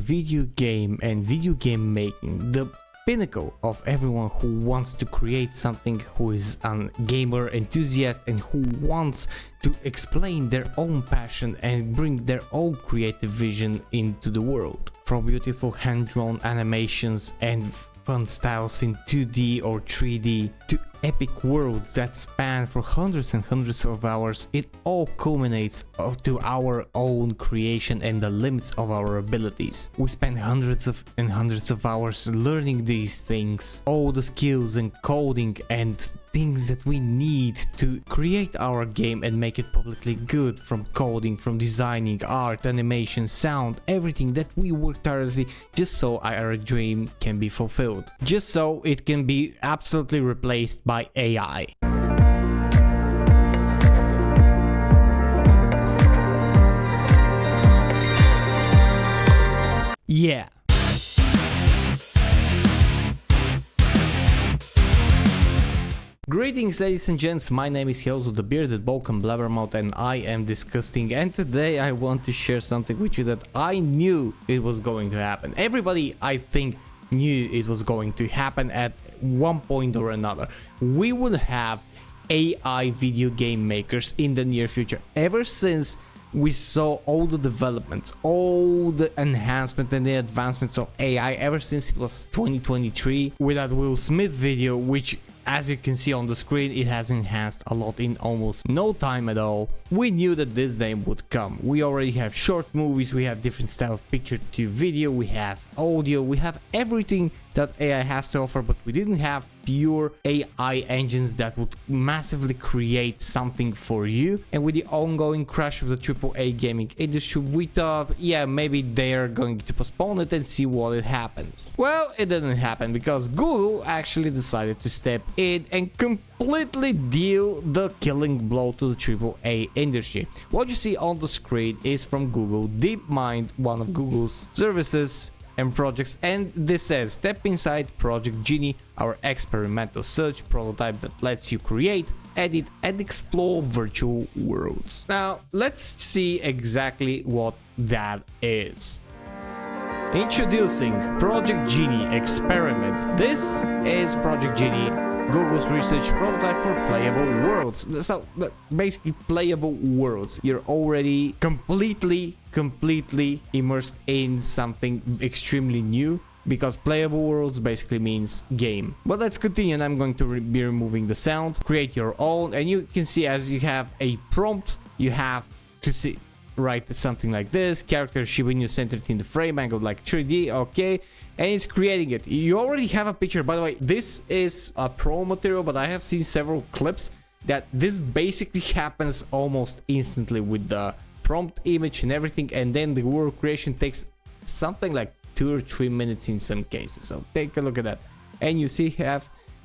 video game and video game making, the pinnacle of everyone who wants to create something, who is a gamer enthusiast and who wants to explain their own passion and bring their own creative vision into the world. From beautiful hand-drawn animations and fun styles in 2D or 3D to epic worlds that span for hundreds and hundreds of hours, it all culminates to our own creation and the limits of our abilities. We spend hundreds of hours learning these things, all the skills and coding and things that we need to create our game and make it publicly good, from coding, from designing, art, animation, sound, everything that we work tirelessly just so our dream can be fulfilled, just so it can be absolutely replaced by AI. Yeah. Greetings ladies and gents, my name is Hilzo the Bearded Balkan Blabbermouth and I am DiscussThing, and today I want to share something with you that I knew it was going to happen. Everybody, I think, knew it was going to happen at one point or another. We would have AI video game makers in the near future. Ever since we saw all the developments, all the enhancement and the advancements of AI, ever since it was 2023 with that Will Smith video, which, as you can see on the screen, it has enhanced a lot in almost no time at all. We knew that this day would come. We already have short movies, we have different style of picture to video, we have audio, we have everything that AI has to offer, but we didn't have pure AI engines that would massively create something for you. And with the ongoing crash of the AAA gaming industry, we thought, yeah, maybe they're going to postpone it and see what it happens. Well, it didn't happen because Google actually decided to step in and completely deal the killing blow to the AAA industry. What you see on the screen is from Google DeepMind, one of Google's services and projects, and this says step inside Project Genie, our experimental search prototype that lets you create, edit and explore virtual worlds. Now let's see exactly what that is. Introducing Project Genie Experiment. This is Project Genie, Google's research prototype for playable worlds. So basically playable worlds. You're already completely immersed in something extremely new, because playable worlds basically means game. But let's continue, and I'm going to be removing the sound. Create your own, and you can see as you have a prompt, you have to write something like this: character Shiba Inu centered in the frame, angled like 3D, okay, and it's creating it. You already have a picture. By the way, this is a pro material, but I have seen several clips that this basically happens almost instantly with the prompt image and everything, and then the world creation takes something like 2 or 3 minutes in some cases. So take a look at that, and you see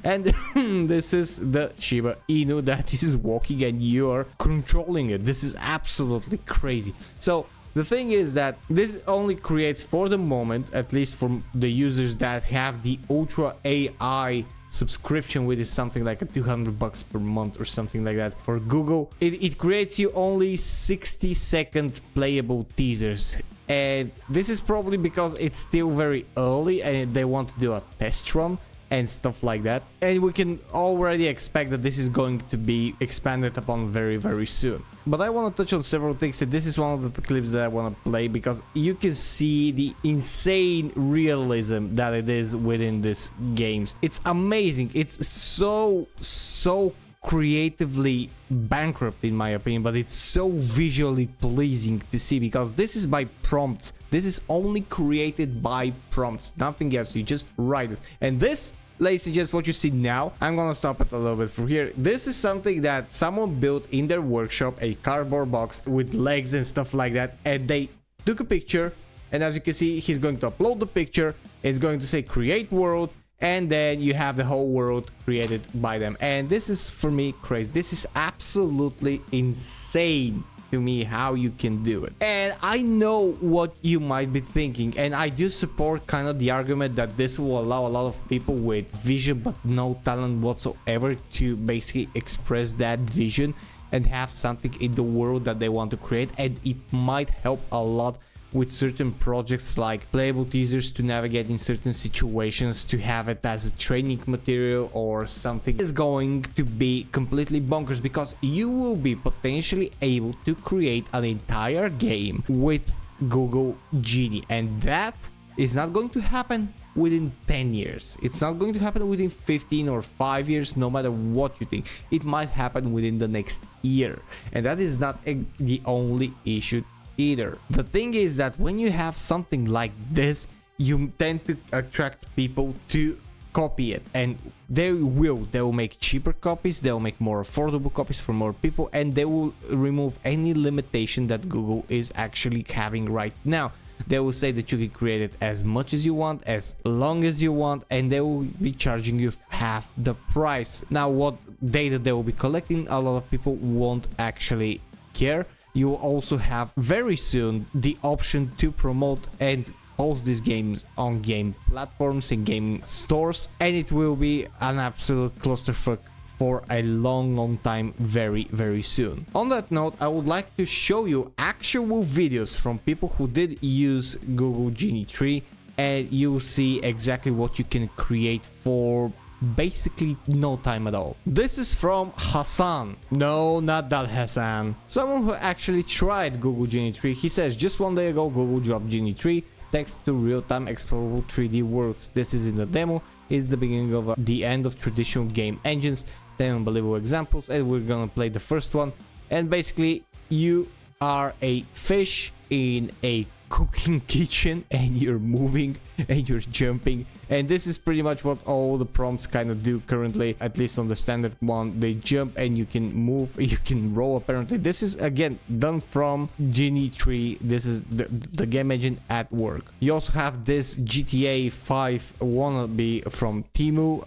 and this is the Shiba Inu that is walking and you are controlling it. This is absolutely crazy. So the thing is that this only creates, for the moment, at least for the users that have the Ultra AI subscription, which is something like $200 per month or something like that for Google, it creates you only 60-second playable teasers. And this is probably because it's still very early and they want to do a test run and stuff like that, and we can already expect that this is going to be expanded upon very soon. But I want to touch on several things, and this is one of the clips that I want to play because you can see the insane realism that it is within these games. It's amazing. It's so creatively bankrupt in my opinion, but it's so visually pleasing to see because this is by prompts. This is only created by prompts, nothing else. You just write it. And this, ladies and gents, what you see now, I'm gonna stop it a little bit from here. This is something that someone built in their workshop, a cardboard box with legs and stuff like that, and they took a picture, and as you can see, he's going to upload the picture. It's going to say create world, and then you have the whole world created by them. And this is, for me, crazy. This is absolutely insane to me how you can do it. And I know what you might be thinking, and I do support kind of the argument that this will allow a lot of people with vision but no talent whatsoever to basically express that vision and have something in the world that they want to create, and it might help a lot with certain projects like playable teasers to navigate in certain situations, to have it as a training material or something, is going to be completely bonkers, because you will be potentially able to create an entire game with Google Genie, and that is not going to happen within 10 years. It's not going to happen within 15 or 5 years, no matter what you think. It might happen within the next year, and that is not the only issue either. The thing is that when you have something like this, you tend to attract people to copy it, and they will make cheaper copies, they'll make more affordable copies for more people, and they will remove any limitation that Google is actually having right now. They will say that you can create it as much as you want, as long as you want, and they will be charging you half the price. Now, what data they will be collecting, a lot of people won't actually care. You will also have very soon the option to promote and post these games on game platforms and game stores, and it will be an absolute clusterfuck for a long time, very soon. On that note, I would like to show you actual videos from people who did use Google Genie 3, and you'll see exactly what you can create for basically no time at all. This is from Hassan. No, not that Hassan. Someone who actually tried Google Genie 3. He says, just one day ago, Google dropped Genie 3 thanks to real-time explorable 3D worlds. This is in the demo. It's the beginning of the end of traditional game engines. 10 unbelievable examples, and we're gonna play the first one. And basically, you are a fish in a cooking kitchen, and you're moving and you're jumping, and this is pretty much what all the prompts kind of do currently, at least on the standard one. They jump and you can move, you can roll. Apparently this is again done from Genie 3. This is the game engine at work. You also have this GTA 5 wannabe from Temu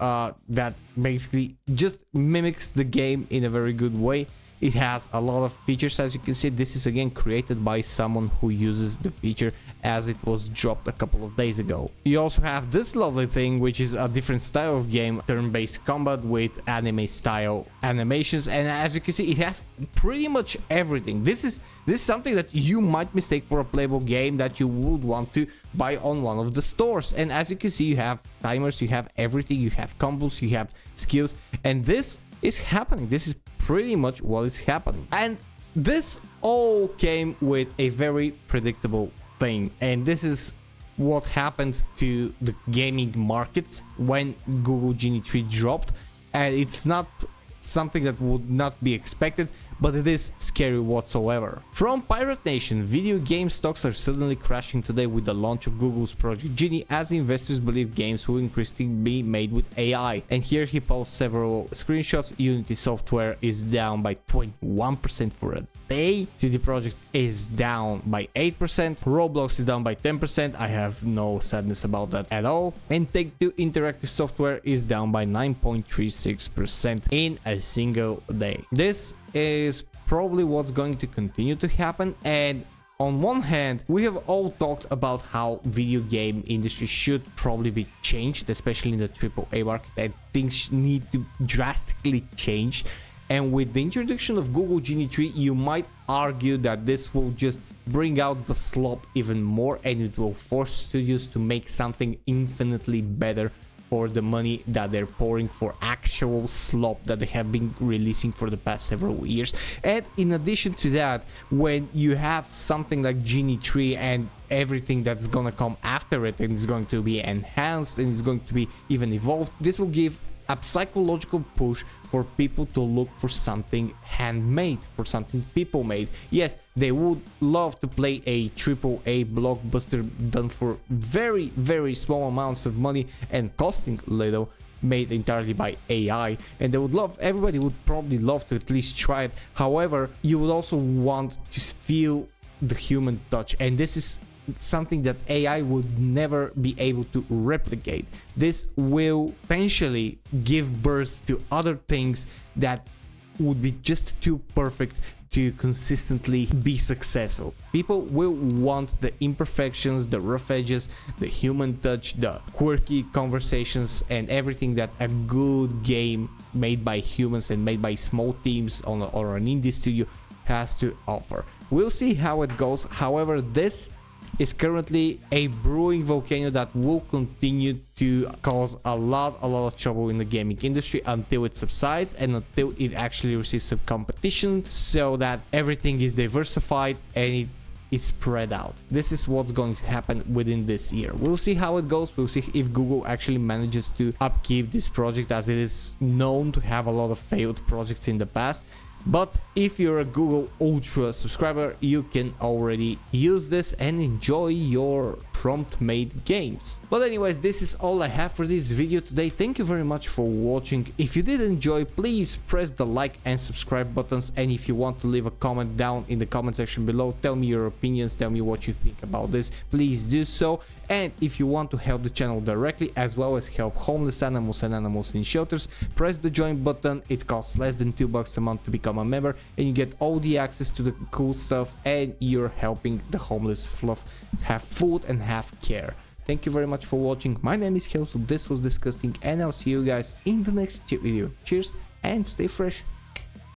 that basically just mimics the game in a very good way. It has a lot of features, as you can see. This is again created by someone who uses the feature as it was dropped a couple of days ago. You also have this lovely thing, which is a different style of game, turn-based combat with anime style animations, and as you can see, it has pretty much everything. This is something that you might mistake for a playable game that you would want to buy on one of the stores. And as you can see, you have timers, you have everything, you have combos, you have skills, and this is happening. This is pretty much what is happening, and this all came with a very predictable thing, and this is what happened to the gaming markets when Google Genie 3 dropped. And it's not something that would not be expected, but it is scary whatsoever. From Pirate Nation, video game stocks are suddenly crashing today with the launch of Google's Project Genie, as investors believe games will increasingly be made with AI. And here he posts several screenshots. Unity software is down by 21% for a day. CD Projekt is down by 8%. Roblox is down by 10%. I have no sadness about that at all. And Take-Two Interactive Software is down by 9.36% in a single day. This is probably what's going to continue to happen, and on one hand, we have all talked about how video game industry should probably be changed, especially in the AAA market, and things need to drastically change. And with the introduction of Google Genie 3, you might argue that this will just bring out the slop even more, and it will force studios to make something infinitely better for the money that they're pouring for actual slop that they have been releasing for the past several years. And in addition to that, when you have something like Genie 3 and everything that's gonna come after it, and it's going to be enhanced and it's going to be even evolved, this will give a psychological push for people to look for something handmade, for something people made. Yes, they would love to play a AAA blockbuster done for very small amounts of money and costing little, made entirely by AI, and they would love, everybody would probably love to at least try it. However, you would also want to feel the human touch, and this is something that AI would never be able to replicate. This will potentially give birth to other things that would be just too perfect to consistently be successful. People will want the imperfections, the rough edges, the human touch, the quirky conversations, and everything that a good game made by humans and made by small teams or an indie studio has to offer. We'll see how it goes. However, this is currently a brewing volcano that will continue to cause a lot of trouble in the gaming industry until it subsides and until it actually receives some competition, so that everything is diversified and it's spread out. This is what's going to happen within this year. We'll see how it goes. We'll see if Google actually manages to upkeep this project, as it is known to have a lot of failed projects in the past. But if you're a Google Ultra subscriber, you can already use this and enjoy your prompt-made games. But anyways, this is all I have for this video today. Thank you very much for watching. If you did enjoy, please press the like and subscribe buttons, and if you want to leave a comment down in the comment section below, tell me your opinions, tell me what you think about this, please do so. And if you want to help the channel directly, as well as help homeless animals and animals in shelters, press the join button. It costs less than $2 a month to become a member, and you get all the access to the cool stuff, and you're helping the homeless fluff have food and have care. Thank you very much for watching. My name is Helso, this was DiscussThing, and I'll see you guys in the next video. Cheers and stay fresh.